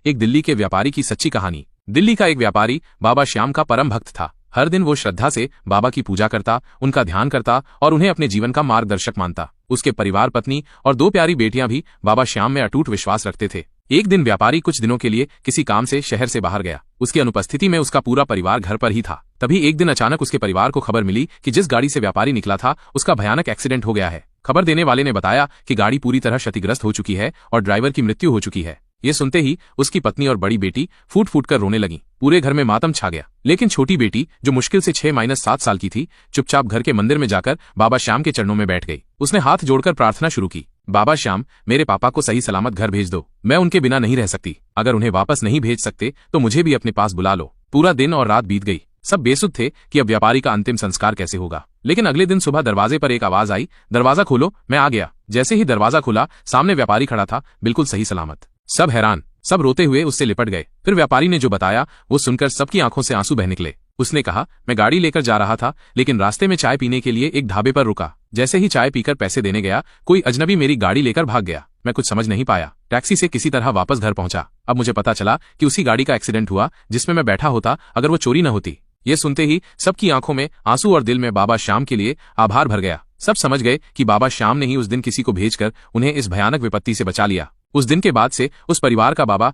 एक दिल्ली के व्यापारी की सच्ची कहानी। दिल्ली का एक व्यापारी बाबा श्याम का परम भक्त था। हर दिन वो श्रद्धा से बाबा की पूजा करता, उनका ध्यान करता और उन्हें अपने जीवन का मार्गदर्शक मानता। उसके परिवार, पत्नी और 2 प्यारी बेटियां भी बाबा श्याम में अटूट विश्वास रखते थे। एक दिन व्यापारी कुछ दिनों के लिए किसी काम से शहर से बाहर गया। उसकी अनुपस्थिति में उसका पूरा परिवार घर पर ही था। तभी एक दिन अचानक उसके परिवार को खबर मिली कि जिस गाड़ी से व्यापारी निकला था उसका भयानक एक्सीडेंट हो गया है। खबर देने वाले ने बताया कि गाड़ी पूरी तरह क्षतिग्रस्त हो चुकी है और ड्राइवर की मृत्यु हो चुकी है। ये सुनते ही उसकी पत्नी और बड़ी बेटी फूट फूट कर रोने लगी। पूरे घर में मातम छा गया। लेकिन छोटी बेटी, जो मुश्किल से 6-7 साल की थी, चुपचाप घर के मंदिर में जाकर बाबा श्याम के चरणों में बैठ गई। उसने हाथ जोड़कर प्रार्थना शुरू की, बाबा श्याम, मेरे पापा को सही सलामत घर भेज दो। मैं उनके बिना नहीं रह सकती। अगर उन्हें वापस नहीं भेज सकते तो मुझे भी अपने पास बुला लो। पूरा दिन और रात बीत गई। सब बेसुध थे कि अब व्यापारी का अंतिम संस्कार कैसे होगा। लेकिन अगले दिन सुबह दरवाजे पर एक आवाज आई, दरवाजा खोलो, मैं आ गया। जैसे ही दरवाजा खुला, सामने व्यापारी खड़ा था, बिल्कुल सही सलामत। सब हैरान, सब रोते हुए उससे लिपट गए। फिर व्यापारी ने जो बताया वो सुनकर सबकी आंखों से आंसू बह निकले। उसने कहा, मैं गाड़ी लेकर जा रहा था, लेकिन रास्ते में चाय पीने के लिए एक ढाबे पर रुका। जैसे ही चाय पीकर पैसे देने गया, कोई अजनबी मेरी गाड़ी लेकर भाग गया। मैं कुछ समझ नहीं पाया। टैक्सी से किसी तरह वापस घर पहुंचा। अब मुझे पता चला कि उसी गाड़ी का एक्सीडेंट हुआ जिसमें मैं बैठा होता अगर वो चोरी न होती। ये सुनते ही सबकी आंखों में आंसू और दिल में बाबा श्याम के लिए आभार भर गया। सब समझ गए कि बाबा श्याम ने ही उस दिन किसी को भेजकर उन्हें इस भयानक विपत्ति से बचा लिया। उस दिन के बाद से उस परिवार का बाबा